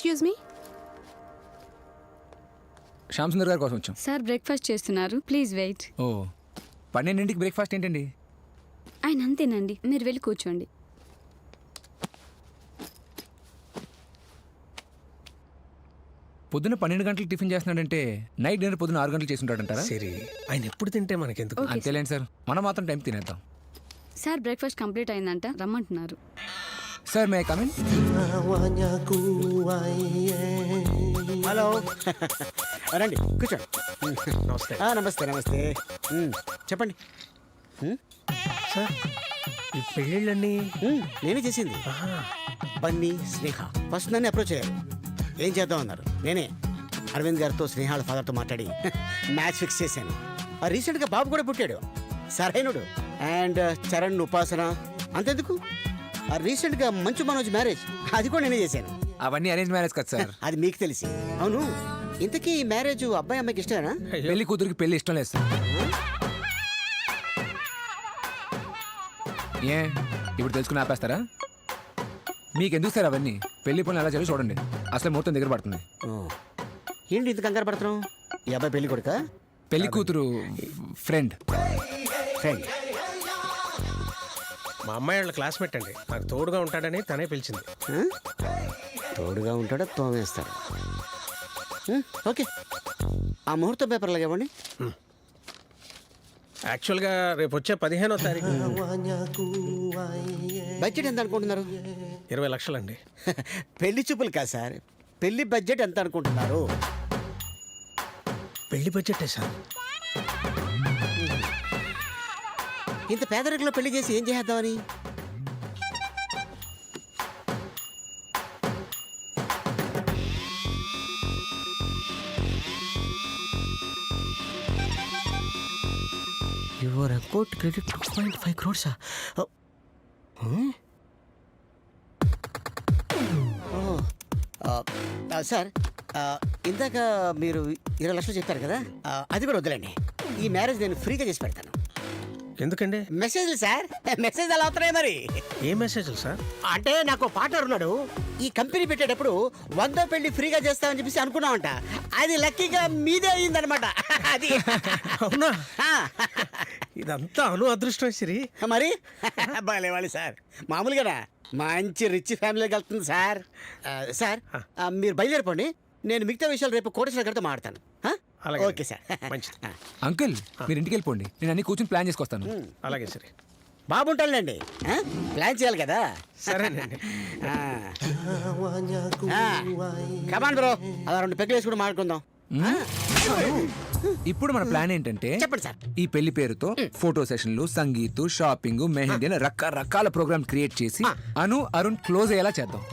Excuse me. Shyam Sundar గారి కోసం వచ్చాం. సార్ బ్రేక్ఫాస్ట్ చేస్తున్నారు, ప్లీజ్ వెయిట్. ఓ 12ంటికి బ్రేక్ఫాస్ట్ ఏంటండి? ఆయన అంతేనండి, మీరు వెళ్ళి కూర్చోండి. పొద్దున్న 12 గంటలకు టిఫిన్ చేస్తున్నాడంటే నైట్ డిన్నర్ పొద్దున్న 6 గంటలకు చేస్తుంటాడంటారా? సరే, ఆయన ఎప్పుడు తింటే మనకెందుకు? Okay, అంతేలేండి సార్, మనం మాత్రం టైం తినేద్దాం. సార్ బ్రేక్ఫాస్ట్ కంప్లీట్ అయిందంట, రమ్మంటున్నారు. Sir may I come in? Hello రండి కూర్చోండి. నమస్తే నమస్తే నమస్తే. చెప్పండి. సార్, ఈ పెళ్ళిళ్ళన్నీ నేనే చేసింది. బన్నీ స్నేహ ఫస్ట్ నన్ను అప్రోచ్ అయ్యారు. ఏం చేద్దాం అన్నారు. నేనే అరవింద్ గారితో స్నేహాల ఫాదర్తో మాట్లాడి మ్యాచ్ ఫిక్స్ చేశాను. రీసెంట్గా బాబు కూడా పుట్టాడు, సరైనడు. అండ్ చరణ్ ఉపాసన. అంతెందుకు, రీసెంట్గా మంచు మనోజ్ మ్యారేజ్, అది కూడా నేనే చేశాను. అవన్నీ అరేంజ్ మ్యారేజ్ కదా సార్. అది మీకు తెలిసి. అవును, ఇంతకీ ఈ మ్యారేజ్ అబ్బాయి అమ్మాయికి ఇష్టమేనా? పెళ్లి కూతురికి పెళ్లి ఇష్టం లేదు సార్. ఏ ఇప్పుడు తెలుసుకుని ఆపేస్తారా? మీకు ఎందుకు సార్ అవన్నీ? పెళ్లి పనులు ఎలా చేయాలో చూడండి, అసలు ముహూర్తం దగ్గర పడుతుంది. ఏంటి ఇంత కంగారు పడుతున్నావు? ఈ అబ్బాయి పెళ్లి కొడుక? పెళ్లి కూతురు ఫ్రెండ్. ఫ్రెండ్. మా అమ్మాయి వాళ్ళ క్లాస్మేట్ అండి, నాకు తోడుగా ఉంటాడని తనే పిలిచింది. తోడుగా ఉంటాడో తోమేస్తాడు. ఓకే, ఆ ముహూర్తం పేపర్లు ఇవ్వండి. యాక్చువల్గా రేపు వచ్చే 15వ తారీఖు. బడ్జెట్ ఎంత అనుకుంటున్నారు? 20 లక్షలండి. పెళ్లి చూపులు కాదు సార్, పెళ్లి బడ్జెట్ ఎంత అనుకుంటున్నారు? పెళ్లి బడ్జెటే సార్. ఇంత పేదరికంలో పెళ్లి చేసి ఏం చేద్దామని? Your account credit 2.5 crores. Sir, ఇందాక మీరు 20 లక్షలు చెప్పారు కదా, అది కూడా వద్దులేండి. ఈ మ్యారేజ్ నేను ఫ్రీగా చేసి పెడతాను. ఎందుకండి? మెసేజ్లు సార్, మెసేజ్ ఎలా అవుతున్నాయి మరి? ఏ మెసేజ్లు సార్? అంటే నాకు పార్ట్నర్ ఉన్నాడు, ఈ కంపెనీ పెట్టేటప్పుడు 100 పెళ్లి ఫ్రీగా చేస్తామని చెప్పేసి అనుకున్నామంట. అది లక్కీగా మీదే అయిందనమాట. అది అవునా? ఇదంతా అదృష్టం సిరి. మరి బాలేవాలి సార్, మామూలుగా మంచి రిచ్ ఫ్యామిలీకి వెళ్తుంది సార్. సార్, మీరు బయలుదేరిపోండి, నేను మిగతా విషయాలు రేపు కోటేశ్వర గారితో మాట్లాడతాను. అలాగే. Okay sir. మంచిది. అంకుల్ మీరు ఇంటికి వెళ్ళిపోండి, నేను అన్ని కూర్చొని ప్లాన్ చేసుకొస్తాను. అలాగే సరే. బాగుంటానులేండి, ప్లాన్ చేయాలి కదా. సరేనండి. కమాన్ బ్రో, అలా 2 పెగ్గులు వేసుకుని మాట్లాడుకుందాం. ఇప్పుడు మన ప్లాన్ ఏంటంటే, చెప్పండి సార్. ఈ పెళ్లి పేరుతో ఫోటో సెషన్లు, సంగీత్, షాపింగ్, మెహందీ అని రకరకాల ప్రోగ్రామ్ క్రియేట్ చేసి అను అరుణ్ క్లోజ్ అయ్యేలా చేద్దాం.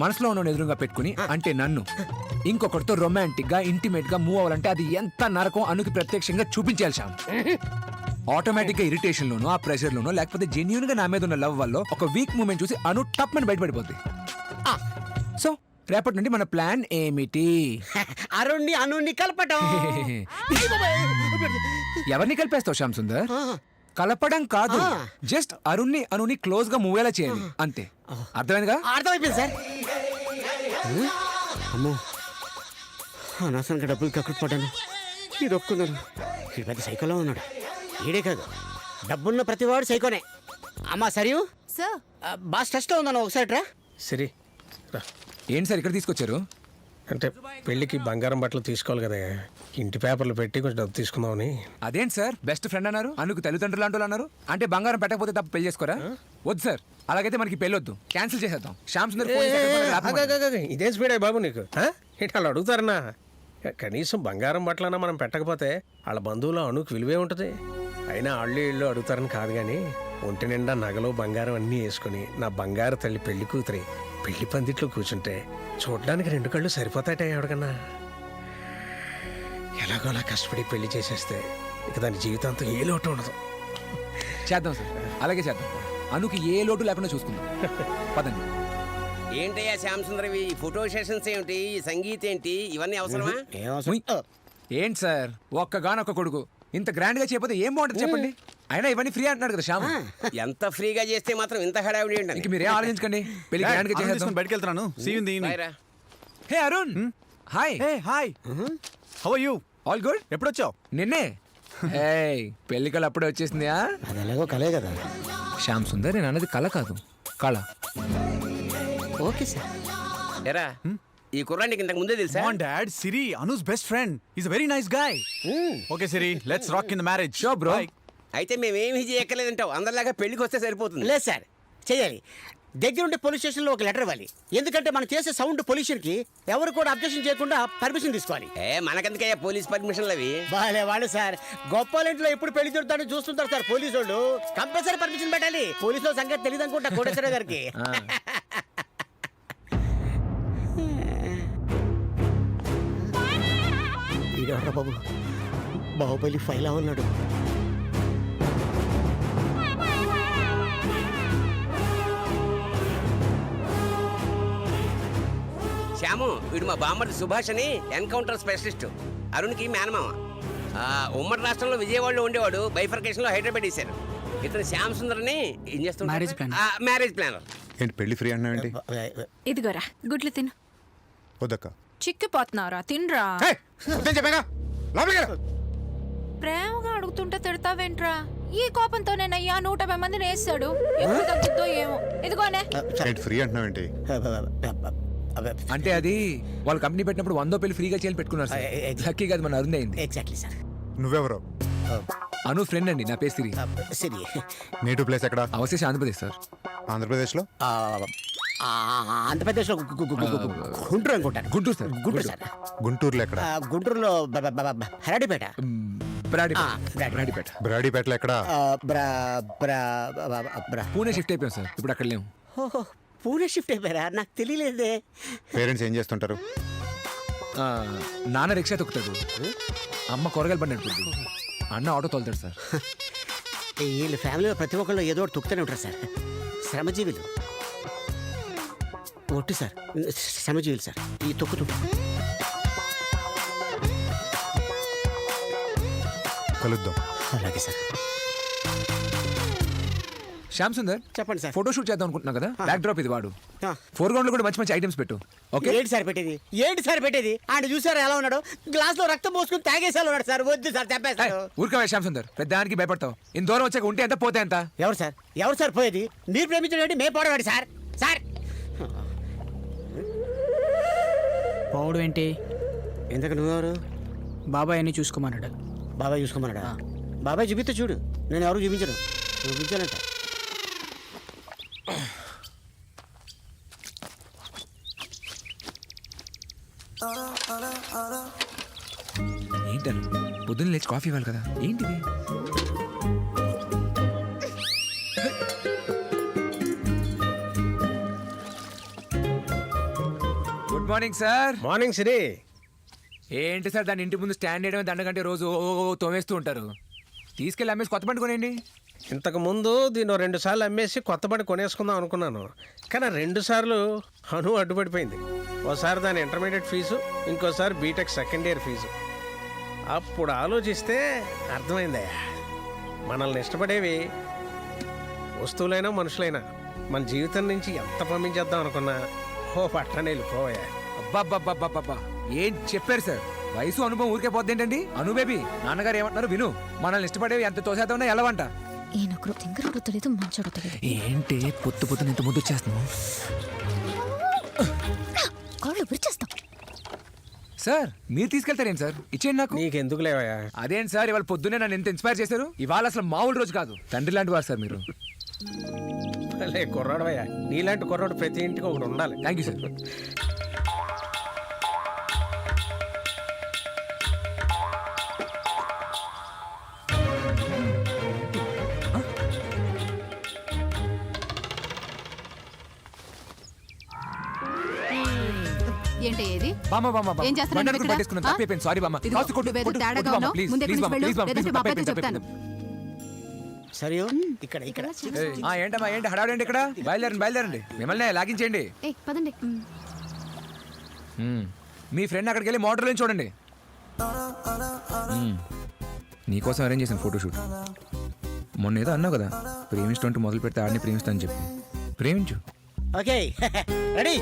మనసులో ఉన్న ఎదురుగా పెట్టుకుని, అంటే నన్ను ఇంకొకరితో రొమాంటిక్ గా ఇంటిమేట్ గా మూవ్ అవ్వాలంటే అది ఎంత నరకం అనుకి ప్రత్యక్షంగా చూపించాలి శ్యామ్. ఆటోమేటిక్ గా ఇరిటేషన్ లోనో, ఆ ప్రెషర్ లోనో, లేకపోతే జెన్యూన్ గా నా మీద ఉన్న లవ్ వల్ల ఒక వీక్ మూమెంట్ చూసి అను టప్ అని బయటపడిపోద్ది. సో రేపటి నుండి మన ప్లాన్ ఏమిటి? అరుణ్ణి అనుణ్ణి కలపటం. ఎవరిని కలిపేస్తావు శ్యామ్ సుందర్? కలపడం కాదు, జస్ట్ అరుణ్ని అనుని క్లోజ్ గా మూవ్ అయ్యేలా చేయాలి, అంతే. అర్థమైందిగా? అర్థమైపోయింది సార్. అమ్మో, అనవసరంగా డబ్బులు కక్కుపడ్డాను. ఇది ఒప్పుకున్నాను. ఈ పెద్ద సైకోలో ఉన్నాడు. ఈడే కాదు, డబ్బున్న ప్రతివాడు సైకోనే. అమ్మా సరియు సార్, బాస్ టెస్ట్లో ఉందన్న, ఒకసారి రా. సిరి రా. ఏంటి సార్ ఇక్కడ తీసుకొచ్చారు? అంటే పెళ్ళికి బంగారం బట్టలు తీసుకోవాలి కదా, ఇంటి పేపర్లు పెట్టి కొంచెం డబ్బు తీసుకుందామని. అదేంటి సార్ బెస్ట్ ఫ్రెండ్ అన్నారు, అందుకు తల్లిదండ్రులు అంటూ అన్నారు. అంటే బంగారం పెట్టకపోతే తప్ప పెళ్లి చేసుకోరా? వద్దు సార్, అలాగైతే మనకి పెళ్ళి వద్దు, క్యాన్సిల్ చేసేద్దాం. శ్యామ్ సుందర్ ఫోన్ చేసి ఆపమని. ఇదేం స్పీడ్ అయ్యి బాబు నీకు? ఏంటి వాళ్ళు అడుగుతారన్నా? కనీసం బంగారం బట్టలన్నా మనం పెట్టకపోతే వాళ్ళ బంధువులు అణుకు విలువే ఉంటుంది. అయినా వాళ్ళు ఇళ్ళు అడుగుతారని కాదు, కానీ ఒంటి నిండా నగలు బంగారం అన్నీ వేసుకుని నా బంగారు తల్లి పెళ్లి కూతురి పెళ్లి పందిట్లో కూర్చుంటే చూడడానికి 2 కళ్ళు సరిపోతాయట ఎవరికన్నా. ఎలాగోలా కష్టపడి పెళ్లి చేసేస్తే ఇక దాని జీవితాంతం ఏ లోటు ఉండదు. చేద్దాం సార్, అలాగే చేద్దాం. అనుకి ఏ లోటు లేకుండా చూసుకుందాం. పదండి. ఏంటయ్యా శ్యామ్ సుందరవి, ఫోటో సెషన్స్ ఏమిటి, సంగీత్ ఏంటి, ఇవన్నీ అవసరమా? ఏం అవసరం? ఏంటి సార్ ఒక్కగానొక్క కొడుకు, ఇంత గ్రాండ్ గా చేయకపోతే ఏం బాగుంటుంది చెప్పండి. అయినా ఇవన్నీ ఫ్రీ అంటున్నాడు కదా శ్యామ్. ఎంత ఫ్రీగా చేస్తే మాత్రం ఇంత హడావిడి ఇంక ఏంటని మీరేం ఆలోచించకండి, పెళ్లి గ్రాండ్ గా చేసేద్దాం. బయటకు వెళ్తున్నాను. See you in the evening. బాయ్రా. Hey Arun, hi. Hey, hi. How are you? All good. ఎప్పుడొచ్చావు? నిన్నే. ఏయ్, పెళ్లి కళ అప్పుడే వచ్చేసింది. అది ఎలాగో కలే కదా. శ్యామ్ సుందర్, నేను అన్నది కళ కాదు, కళ. Okay sir. ఎరా ఈ కుర్రానికి ఇంతకు ముందే తెలుసా? Come on, Dad. Siri, Anu's best friend. He's a very nice guy. Okay, Siri, let's rock in the marriage. Sure, bro. Bye. అయితే మేమేమి చేయక్కర్లేదంటావు, అందరిలాగా పెళ్లికి వస్తే సరిపోతుంది. లేదు సార్, చేయాలి. దగ్గరుండే పోలీస్ స్టేషన్లో ఒక లెటర్ ఇవ్వాలి. ఎందుకంటే మనం చేసే సౌండ్ పొల్యూషన్కి ఎవరు కూడా అబ్జెక్షన్ చేయకుండా పర్మిషన్ తీసుకోవాలి. మనకెందుకయ్యా పోలీస్ పర్మిషన్లు అవి? బాలే వాళ్ళు సార్, గొప్ప ఇంట్లో ఎప్పుడు పెళ్లి జరుగుతాడో చూస్తుంటారు సార్ పోలీసు వాళ్ళు. కంపల్సరీ పర్మిషన్ పెట్టాలి. పోలీసులో సంగతి తెలియదు అనుకుంటా కోటేశ్వర గారికి. ఈడెవడ్రా బాబు, బాహుబలి ఫైల్ ఉన్నాడు. శ్యాము, వీడు మా బామ్మడి సుభాష్ అని ఎన్కౌంటర్ స్పెషలిస్ట్, అరుణ్కి మేనమామ. ఉమ్మడి రాష్ట్రంలో విజయవాడలో ఉండేవాడు, బైఫర్కేషన్ లో హైదరాబాద్ వేశారు. ఇతను శ్యామ్ సుందర్ని ఏం చేస్తున్నాడు? Marriage planner. ఏంటి పెళ్లి ఫ్రీ అన్నావు ఏంటి? ఇదిగోరా గుడ్లు తిను. వద్దక్క. చిక్కిపోతున్నావురా తినరా. చెప్పాగా లోపలికి రా. ప్రేమగా అడుగుతుంటే తిడతావేంట్రా? ఈ కోపంతోనేనయ్యా 150 మందిని వేస్తాడు. ఎప్పుడు తగ్గుద్దో ఏమో. ఇదిగోనే. ఏంటి ఫ్రీ అంటున్నావు ఏంటి? అంటే అది వాళ్ళ కంపెనీ పెట్టినప్పుడు 100 పెళ్లి ఫ్రీగా చేయాలి పెట్టుకున్నారు సార్. లక్కీ కాదు, మన అరుణ్ అయింది. Exactly sir. నువ్వెవరు? అను ఫ్రెండ్ అండి, నా పేరు సిరి. సరే, నేటివ్ ప్లేస్ ఎక్కడ? అవశేష ఆంధ్రప్రదేశ్ సార్. ఆంధ్రప్రదేశ్లో? ఆంధ్రప్రదేశ్లో గుంటూరు అనుకుంటాను. గుంటూరు సార్. గుంటూరు సార్. గుంటూరులో ఎక్కడ? గుంటూరులో హరాడిపేట. బ్రాడీపేట. బ్రాడీపేటలో ఎక్కడ? పూణే షిఫ్ట్ అయిపోయాం సార్, ఇప్పుడు అక్కడ లేము. పూణే షిఫ్ట్ అయిపోయారా? నాకు తెలియలేదే. పేరెంట్స్ ఏం చేస్తుంటారు? నాన్న రిక్షా తొక్కుతాడు, అమ్మ కూరగాయలు బండి నడుపుతుంది, అన్న ఆటో తోలుతాడు సార్. వీళ్ళ ఫ్యామిలీలో ప్రతి ఒక్కళ్ళు ఏదో ఒకటి తొక్కుతూనే ఉంటారు సార్. శ్రమజీవులు ఒట్టు సార్, శ్రమజీవులు సార్ ఈ తొక్కుతుంటారు. కలుద్దాం. అలాగే సార్. శ్యామ్ సుందర్, చెప్పండి సార్. ఫోటో షూట్ చేద్దాం అనుకుంటున్నా కదా, బ్యాక్ డ్రాప్ ఇది వాడు. ఆ. ఫోర్గ్రౌండ్ లో కూడా మంచి మంచి ఐటమ్స్ పెట్టు. ఓకే. ఏంటి సార్ పెట్టేది? ఏంటి సార్ పెట్టేది? ఆయన చూసారా ఎలా ఉన్నాడు? గ్లాస్ లో రక్తం పోసుకుని తాగేసేలా ఉన్నాడు సార్. వద్దు సార్, చెప్పేస్తాడు. ఊరికే శ్యామ్ సుందర్, పెద్దానికి భయపడతావు. ఇంత దూరం వచ్చాక ఉంటే ఎంత పోతే ఎంత? ఎవరు సార్? ఎవరు సార్ పోయేది? మీరు ప్రేమించడం మేము పోవడం సార్. సార్ పోవడం ఏంటి? ఎందుకు నువ్వెవరు? బాబాయ్ అన్ని చూసుకోమన్నాడు. బాబాయ్ చూసుకోమన్నాడా? బాబాయ్ చూపిస్తే చూడు, నేను ఎవరు చూపించను. చూపించానంట. ఏంటను పొద్దున్న లేచి కాఫీ ఇవ్వాలి కదా, ఏంటిది? Good morning sir. మార్నింగ్ సిరి. ఏంటి సార్ దాని ఇంటి ముందు స్టాండ్ చేయడం దండకంటే రోజు తోమేస్తూ ఉంటారు. తీసుకెళ్ళి అమ్మేసి కొత్త బండి కొనేయండి. ఇంతకు ముందు దీన్ని 2 సార్లు అమ్మేసి కొత్త బండి కొనేసుకుందాం అనుకున్నాను, కానీ 2 సార్లు అను అడ్డుపడిపోయింది. ఓసారి దాని ఇంటర్మీడియట్ ఫీజు, ఇంకోసారి బీటెక్ సెకండ్ ఇయర్ ఫీజు. అప్పుడు ఆలోచిస్తే అర్థమైందయ్యా, మనల్ని ఇష్టపడేవి వస్తువులైనా మనుషులైనా మన జీవితం నుంచి ఎంత పంపించేద్దాం అనుకున్నా పట్టణం వెళ్ళిపోయా. అబ్బాబ్బాబ్బాబ్బా, ఏం చెప్పారు సార్? వయసు అనుభవం ఊరికే పోద్ది ఏంటండి? అను బేబీ, నాన్నగారు ఏమంటున్నారు విను. మనల్ని ఇష్టపడేవి ఎంత తోసేద్దామన్నా ఎలవంట. ఈయనొకరు తింగరడు తెలియదు, మంచోడు తెలియదు. ఏంటి పొత్తు పొత్తున ఇంత ముద్దు వచ్చేస్తున్నావు? కాళ్ళు విరిచేస్తాం. సార్ మీరు తీసుకెళ్తారేంటి సార్? ఇచ్చేయండి నాకు. నీకెందుకు లేవయ్యా? అదేంటి సార్, ఇవాళ పొద్దునే నన్ను ఎంత ఇన్స్పైర్ చేశారు. ఇవాళ అసలు మామూలు రోజు కాదు, తండ్రి లాంటి వారు సార్ మీరు. లే కుర్రాడవయ్యా, నీలాంటి కుర్రాడు ప్రతి ఇంటికి ఒకటి ఉండాలి. Thank you sir. ఏంటి ఏది? బామ్మ బామ్మ బామ్మ, ఏం చేస్తున్నావు బండి ఇక్కడ? అనుకుని పట్టేసుకున్నాను, ఆ? తప్పైపోయింది, సారీ బామ్మ. ఇదిగో, కాస్త కొట్టు, నువ్వేదో కొట్టు, తేడాగా కొట్టు బామ్మ, ఉన్నావు. ప్లీజ్, ముందు ప్లీజ్ ఇక్కడి బామ్మ, నుంచి ప్లీజ్ బామ్మ, వెళ్ళు, ప్లీజ్ లేదంటే బామ్మ, బాబాయ్తో తప్పైపోయింది, చెప్తాను. సరే ఇక్కడ ఇక్కడ ఏంటమ్మా ఏంటి హడావుడండి ఇక్కడ? బయలుదేరండి మిమ్మల్ని లాగించేయండి. ఏ పదండి. మీ ఫ్రెండ్ అక్కడికి వెళ్ళి మోటార్లో చూడండి. నీకోసం అరేంజ్ చేసిన ఫోటోషూట్. మొన్న ఏదో అన్నావు కదా, ప్రేమిస్తుంటూ మొదలు పెడితే ఆడిని ప్రేమిస్తానని చెప్పి. ప్రేమించు. ఓకే రెడీ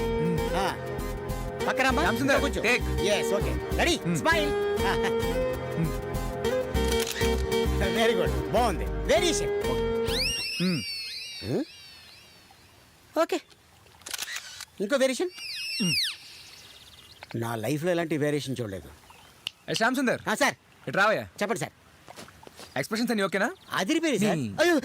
పక్కన Ramasundar, take. Okay ready smile very good బాగుంది వేరియేషన్ ఓకే ఇంకో వేరియేషన్ నా లైఫ్లో ఎలాంటి వేరియేషన్ చూడలేదు శ్యామ్ సుందర్, సార్ ఇటు రావయ్యా. చెప్పండి సార్ ఎక్స్ప్రెషన్స్ అన్ని ఓకేనా? అదిరిపోయి సార్ నీ- అయ్యో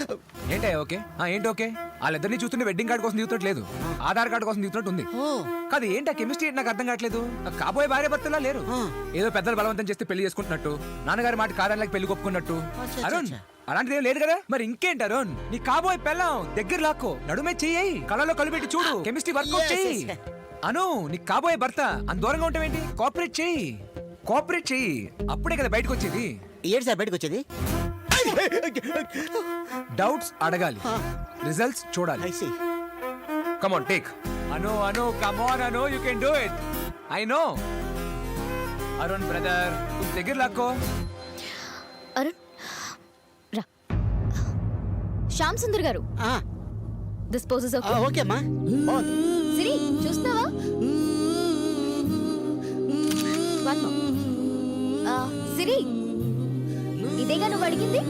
ఏంటి ఓకే? ఏంటి ఓకే? వాళ్ళిద్దరిని చూస్తుంటే వెడ్డింగ్ కార్డు కోసం దిగుతున్నట్టు లేదు, ఆధార్ కార్డు కోసం దిగుతున్నట్టు ఉంది. ఓ కాదు ఏంటి ఆ కెమిస్ట్రీ నాకు అర్థం కావట్లేదు. కాబోయే భార్య భర్తలా లేరు. ఏదో పెద్దలు బలవంతం చేస్తే పెళ్లి చేసుకుంటున్నట్టు, నాన్నగారి మాట కాదని పెళ్లి కొప్పుకున్నట్టు. అచ్చా, అరుణ్ అచ్చా. అలాంటిది ఏం లేదు కదా. మరి ఇంకేంటి అరుణ్, నీ కాబోయే పెళ్ళం దగ్గర లాక్కో, నడుమే చెయ్యి, కళ్ళలో కలిపెట్టి చూడు, కెమిస్ట్రీ వర్కౌట్ Yes, చెయ్యి. yes. అను నీకు కాబోయే భర్త అంత దూరంగా ఉంటావేంటి? కోఆపరేట్ చెయ్యి, కోఆపరేట్ చెయ్యి, అప్పుడే కదా బయటకు వచ్చేది. ఏంటి సార్ బయటకు వచ్చేది డౌట్స్ అడగాలి, రిజల్ట్స్ చూడాలి. I see. Come on, take. Anu, come on, Anu, you can do it. I know. Arun, brother, तुम దగ్గర లాక్కో. అరుణ్ రా. శ్యామ్ సుందర్ గారు, ఆ, దిస్ పోజెస్ ఓకే. ఓకే అమ్మా బాగుంది సిరి చూస్తావా? One more. సిరి, ఇదేగా నువ్వు అడిగింది?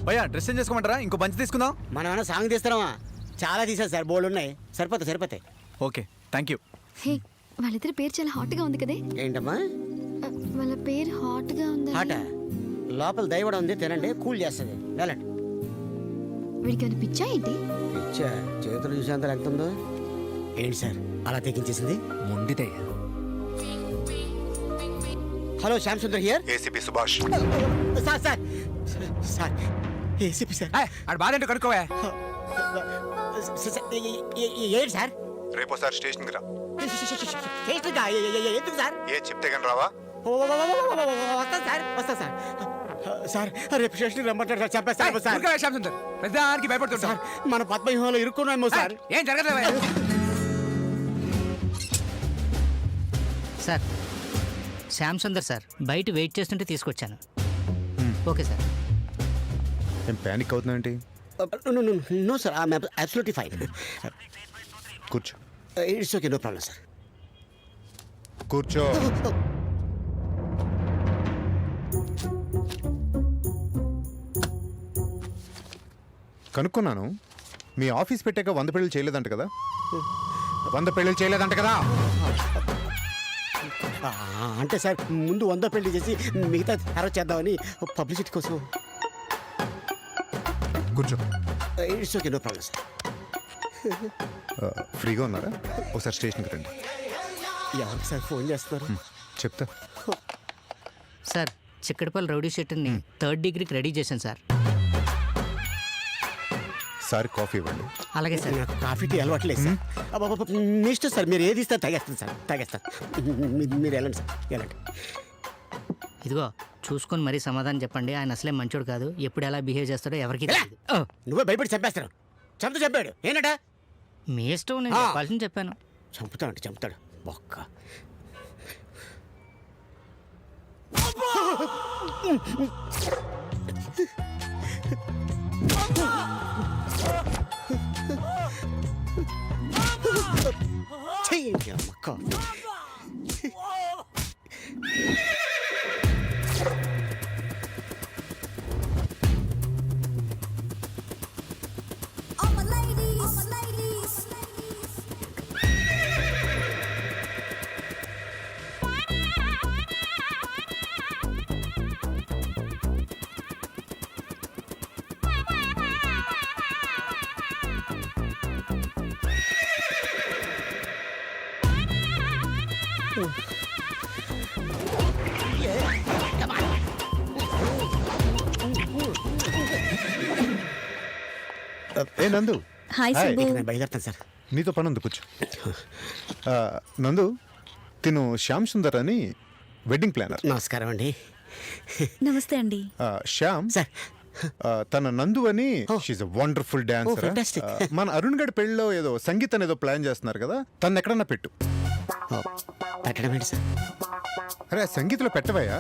భయ్యా డ్రెస్ చేంజ్ చేసుకోమంటారా? ఇంకో బంచ్ తీసుకుందాం. మనం ఏమైనా సాంగ్ తీస్తున్నావా? చాలా తీసాను సార్, బోల్డ్ ఉన్నాయి, సరిపోతాయి ఓకే థ్యాంక్ యూ. హే, వాళ్ళిద్దరి పేరు చాలా హాట్గా ఉంది కదే. ఏంటమ్మా వాళ్ళ పేరు హాట్గా ఉంది. ఆట లోపల దయవడం ఉంది, తినండి, కూల్ చేస్తుంది. వెళ్ళండి. వీడికి ఏమైనా పిచ్చా ఏంటి? ఇచ్చా చేతులు చూసేంత ఎంత ఉందో ఏంటి సార్ అలా తెగించేసింది? మొండితే hello Shyam Sundar here. ACP Subhash. Sir sir sir ACP sir. ఆడ బాధ ఏంటో కనుక్కోవా. ఏంటి సార్? రేపోసారి స్టేషన్కి రా. ఎందుకు సార్? ఏ చెప్తే కానీ రావా? వస్తా సార్. సార్ రేపు స్టేషన్కి రమ్మంటారు సార్, చెప్పేస్తాను సార్. ఊరుకోవా శ్యామ్ సుందర్, పెద్దానికి భయపడుతుంటా. సార్ మన పద్మవ్యూహంలో ఇరుక్కున్నామో సార్. ఏం జరగలేవా? సార్ శ్యామ్ సుందర్ సార్ బయట వెయిట్ చేస్తుంటే తీసుకొచ్చాను. Okay sir. ఏం ప్యానిక్ అవుతుందేంటి? No sir, I'm absolutely fine. కూర్చో it's okay, no problem sir. కూర్చో. కనుక్కున్నాను, మీ ఆఫీస్ పెట్టాక 100 పెళ్ళిళ్ళు చేయలేదంట కదా? 100 పెళ్ళిళ్ళు చేయలేదంట కదా? అంటే సార్ ముందు 100 పెళ్లి చేసి మిగతా తర్వాత చేద్దామని పబ్లిసిటీ కోసం. కూర్చో. It's okay, no problem sir. ఫ్రీగా ఉన్నారా? ఒకసారి స్టేషన్కి రండి. ఎవరికి సార్ ఫోన్ చేస్తున్నారు? చెప్తా. సార్ చిక్కడపల్లి రౌడీ షెట్టర్ని 3rd డిగ్రీకి రెడీ చేశాను సార్. సార్ కాఫీ ఇవ్వండి. అలాగే సార్. నాకు కాఫీ టీ అలవాట్లేదు సార్. మీ ఇష్టం సార్, మీరు ఏది ఇస్తారు తాగేస్తాను సార్, తాగేస్తాను. మీరు వెళ్ళండి సార్, వెళ్ళండి. ఇదిగో చూసుకొని మరీ సమాధానం చెప్పండి. ఆయన అసలే మంచోడు కాదు, ఎప్పుడు ఎలా బిహేవ్ చేస్తాడో ఎవరికి తెలియదు. నువ్వే భయపడి చంపేస్తాను. చంపాడు ఏంటట? మీ ఇష్టం, నేను చెప్పాల్సింది చెప్పాను. చంపుతాడు బొక్క. చెయ్యండి అమ్మ కాఫీ. ఏ నందు. Hi hi. సుబ్బు. నేను బయలుదేరుతాను సార్. నీతో పని ఉంది, కూర్చో. నందు, తిను శ్యామ్ సుందర్ అని వెడ్డింగ్ ప్లానర్. నమస్కారం అండి. నమస్తే అండి. శ్యామ్ సార్ తన నందు అని she's a wonderful dancer. fantastic. మన అరుణ్ గడి పెళ్ళిలో ఏదో సంగీతం ఏదో ప్లాన్ చేస్తున్నారు కదా, తను ఎక్కడన్నా పెట్టు. ఓ, పెట్టడం ఏంటి సార్? అరే ఆ సంగీతంలో పెట్టవయ్యా?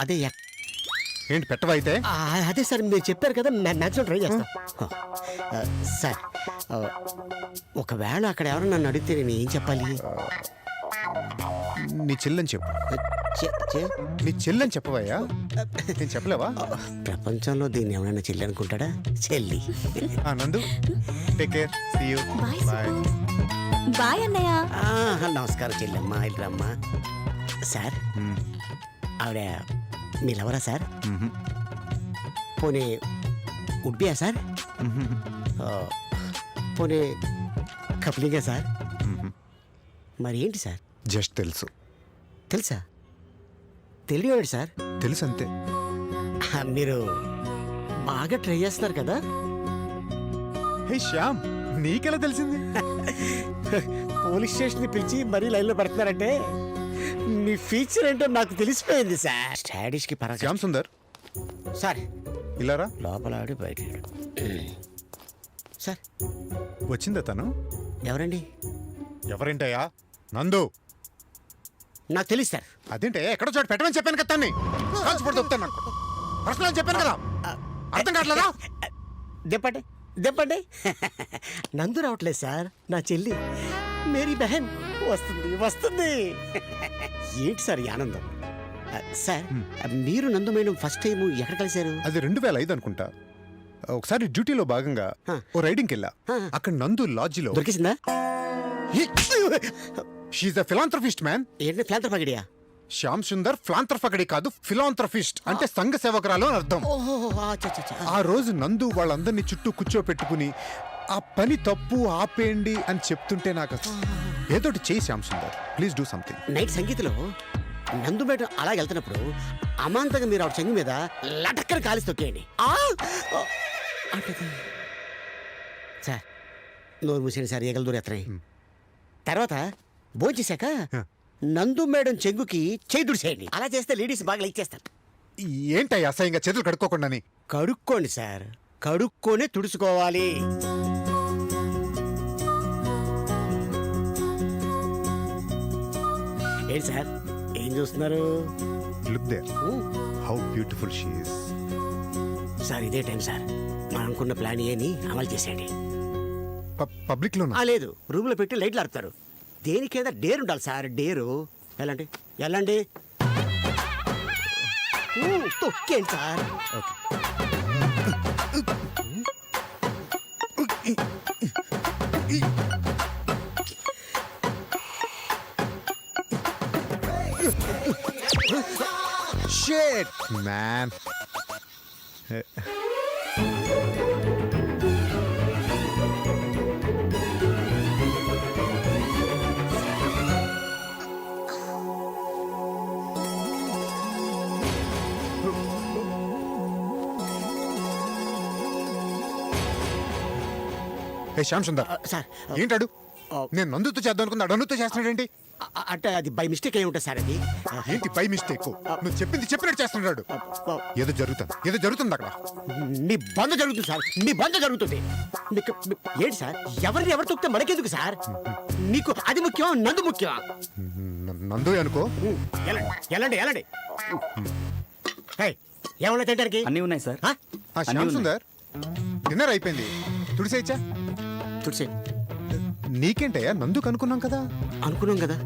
అదే ఏంటి పెట్టవా అయితే? అదే సార్ మీరు చెప్పారు కదా, మ్యాక్సిమం ట్రై చేస్తాం. సార్ ఒకవేళ అక్కడ ఎవరు నన్ను అడిగితే నేను ఏం చెప్పాలి? నీ చెల్లని చెప్పు. నీ చెల్లని చెప్పవయ్యా? నేను చెప్పలేవా? ప్రపంచంలో దీన్ని ఎవరైనా చెల్లి అనుకుంటాడా? చెల్లి. Nandu take care, see you, bye. Bye అన్నయ్య. నమస్కారం చెల్లెమ్మ, ఇల్లమ్మ. సార్ ఆవిడ మీరెవరా సార్? పోనీ ఉడ్బియా సార్? పోనీ కప్లింగా సార్? మరి ఏంటి సార్? జస్ట్ తెలుసు. తెలుసా? తెలియదు సార్. తెలుసు అంతే. మీరు బాగా ట్రై చేస్తున్నారు కదా. హే శ్యామ్, నీకెలా తెలిసింది? పోలీస్ స్టేషన్ పిలిచి మరీ లైన్లో పెడుతున్నారంటే మీ ఫీచర్ ఏంటో నాకు తెలిసిపోయింది సార్. స్టాడిష్ కి పరా. శ్యామ్ సుందర్ సార్ ఇలారా. లోపల ఆడి బయట సార్. వచ్చిందా తను? ఎవరండి? ఎవరేంటయ్యా? నందు. నాకు తెలియదు సార్. అదేంటే ఎక్కడో చోట పెట్టమని చెప్పాను కదా తన్ని. కాల్చిపోతే చెప్తాను నాకు ప్రశ్నలు అని చెప్పాను కదా, అర్థం కావట్లేదా? దెప్పండి దెప్పండి. నందు రావట్లేదు సార్, నా చెల్లి మేరీ బెహన్ వస్తుంది వస్తుంది. ఏంటి సార్ ఈ ఆనందం? సార్ మీరు నందు మేడం ఫస్ట్ టైం ఎక్కడ కలిశారు? అది 2005 అనుకుంటా. ఒకసారి డ్యూటీలో భాగంగా ఓ రైడింగ్కి వెళ్ళా. అక్కడ నందు లాడ్జిలో దొరికేసిందా? She's a philanthropist man. ఏంటి ఫిలాంథ్రఫీ? శ్యామ్ సుందర్ ఫిలాంథ్రఫీ కాదు, ఫిలాంథ్రఫిస్ట్ అంటే సంఘ సేవకురాలు అని అర్థం. ఆ రోజు నందు వాళ్ళందరినీ చుట్టూ కూర్చోపెట్టుకుని ఆ పని తప్పు ఆపేయండి అని చెప్తుంటే నాకు ఏదోటి చేయి Shyam Sundar, please do something. Night సంగీతలో నందు మేడం అలా వెళ్తున్నప్పుడు అమాంతంగా మీరు ఆవిడ చెంగు మీద లటక్కన కాలిసి తొక్కేయండి. సార్ నోరు మూసేయండి సార్, ఈగలు దూరేస్తున్నాయి. తర్వాత భోంచేశాక నందు మేడం చెంగుకి చేయి దుడిసేయండి. అలా చేస్తే లేడీస్ బాగా లైక్ చేస్తారు. ఏంటయ్యా అసహ్యంగా చేతులు కడుక్కోకుండాని? కడుక్కోండి సార్, కడుక్కొని తుడుచుకోవాలి. ఏంటి సార్ ఏం చూస్తున్నారు? Look there, how beautiful she is. Sir ఇదే టైం సార్, మనం అనుకున్న ప్లాన్ ఏని అమలు చేసేయండి. పబ్లిక్ లో లేదు, రూమ్ లో పెట్టి లైట్లు ఆడుతారు. దేనికేదా డేర్ ఉండాలి సార్, డేరు. వెళ్ళండి వెళ్ళండి. తొక్కేండి sir. Shit man. Hey Shyam Sundar, sir ఏంటాడు? నేను నందుతో చేద్దాం అనుకున్నా, నందుతో చేస్తున్నాడేంటి? అంటే అది బై మిస్టేక్ అయి ఉంటుంది సార్. అది ఏంటి బై మిస్టేక్? నువ్వు చెప్పింది చెప్పినట్టు చేస్తున్నాడు. ఏదో జరుగుతుంది అక్కడ. మీ బంద జరుగుతుంది సార్, మీ బంద జరుగుతుంది. ఏంటి సార్, ఎవరిని ఎవరు తొక్కితే మనకెందుకు సార్? మీకు అది ముఖ్యం, నందు ముఖ్యం. నందు అనుకో. వెళ్ళండి వెళ్ళండి. ఏమన్నా తింటానికి? అన్నీ ఉన్నాయి సార్. శ్యామ్ సుందర్ డిన్నర్ అయిపోయింది, తుడిసేచ్చా? తుడిసే. నీకేంటయ్యా, నందుకు అనుకున్నాం కదా. అనుకున్నాం కదా,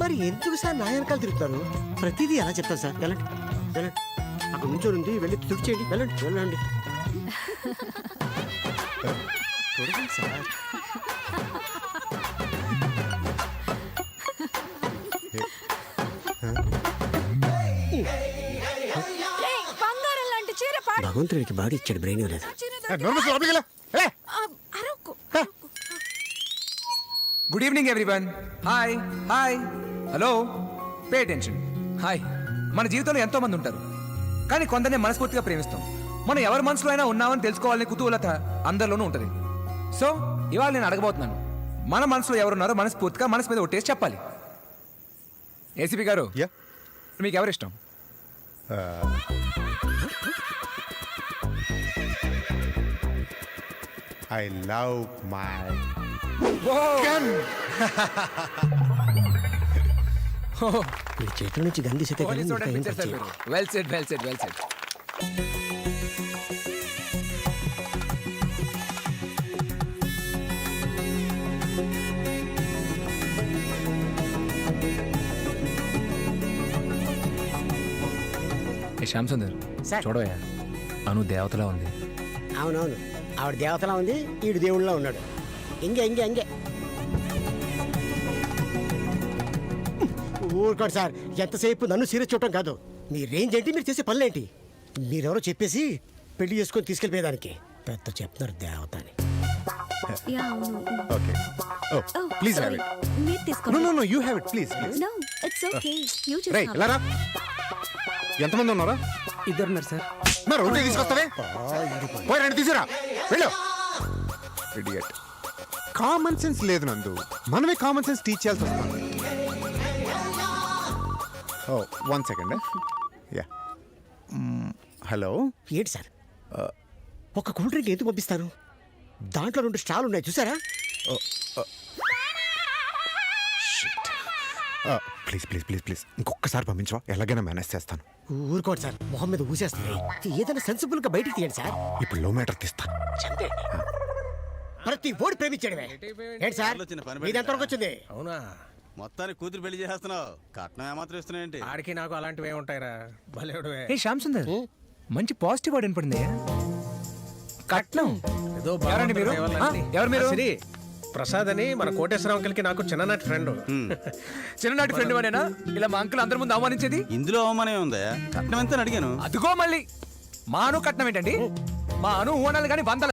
మరి ఎందుకు సార్ నా వెనకాల తిరుగుతాను? ప్రతిదీ అలా చెప్తాను సార్. వెళ్ళండి వెళ్ళండి, అక్కడ నుంచో ఉంది, వెళ్ళి తుడిచేయండి. వెళ్ళండి వెళ్ళండి. చూడండి సార్. బంగారం లాంటి చీర పాడు. భగవంతుడికి బాడీ ఇచ్చాడు, బ్రెయిన్ లేదు. Good evening everyone. Hi hi hello, pay attention. Hi. మన జీవితంలో ఎంతో మంది ఉంటారు, కానీ కొందరిని మనస్ఫూర్తిగా ప్రేమిస్తాం. మనం ఎవరి మనసులో అయినా ఉన్నామని తెలుసుకోవాలని కుతూహలత అందరిలోనూ ఉంటుంది. సో ఇవాళ నేను అడగబోతున్నాను, మన మనసులో ఎవరున్నారో మనస్ఫూర్తిగా మనసు మీద ఒట్టేసి చెప్పాలి. ఏసీపీ గారు, మీకు ఎవరు ఇష్టం? ఐ లవ్ మై ఈ చేతుల నుంచి గంది సితే కానీ ఇంకా ఏం టచ్ చేయదు. Well set well set well set. Shyam Sundar sir. చూడవయ్యా, అను దేవతలా ఉంది. అవునవును, ఆవిడ దేవతలా ఉంది, ఈడు దేవుళ్ళలా ఉన్నాడు. ఇంగే ఊరుకోండి సార్, ఎంతసేపు నన్ను సీరియస్ చూడటం కాదు. మీ రేంజ్ ఏంటి, మీరు చేసే పనులేంటి? మీరెవరో చెప్పేసి పెళ్లి చేసుకొని తీసుకెళ్ళిపోయేదానికి పెద్ద చెప్తున్నారు దేవత అని. యా అవును. Okay oh please have it. మీరు నో తీసుకోండి. No no you have it please please. No it's okay. You're just ఇలా రా. ఎంతమంది ఉన్నారా? ఇద్దరున్నారు సార్. మరి ఒకటి తీసుకొస్తావే, పోయి రెండు తీసురా వెళ్ళు. ఇడియట్. కామన్ సెన్స్ లేదు నందు, మనమే కామన్ సెన్స్ టీచ్ చేయాల్సి వస్తుంది. ఓ 1 సెకండ్. Yeah hello. ఏంటి సార్, ఒక కూల్ డ్రింక్ ఎందుకు పంపిస్తారు? దాంట్లో 2 స్టార్లు ఉన్నాయి చూసారా? ప్లీజ్ ప్లీజ్ ప్లీజ్ ప్లీజ్ ఇంకొకసారి పంపించవా, ఎలాగైనా మేనేజ్ చేస్తాను. ఊరుకోండి సార్, మొహం మీద ఊసేస్తుంది. ఏదైనా సెన్సిబుల్ గా బయటికి తీయండి సార్. ఇప్పుడు లో మ్యాటర్ తీస్తాను. ప్రతి ఓడి ప్రేమించడమే. ఏంటి సార్, ఇది ఎంతవరకు వచ్చింది? అవునా, మొత్తానికి కూతురు పెళ్లి చేస్తున్నావు, కట్నం ఏమాత్రం ఇస్తున్నాయండి? ఆడికి నాకు అలాంటివి ఉంటాయిరా, భలేవాడివే. ఏ శ్యామ్ సుందర్, మంచి పాజిటివ్ వర్డ్ వినపడింది. కట్నం. ఏదో ఎవరండి మీరు? బాగుంటుంది. ఎవరు మీరు? సిరి, ప్రసాద్ అని మన కోటేశ్వర అంకుల్కి నాకు చిన్ననాటి ఫ్రెండ్. చిన్ననాటి ఫ్రెండ్ వాడేనా ఇలా మా అంకుల్ అందరి ముందు అవమానించేది? ఇందులో అవమానం ఉందా? కట్నం ఎంత అడిగాను. అదిగో మళ్ళీ మా అను కట్నం ఏంటండి? మా అను ఊనాలి కానీ 100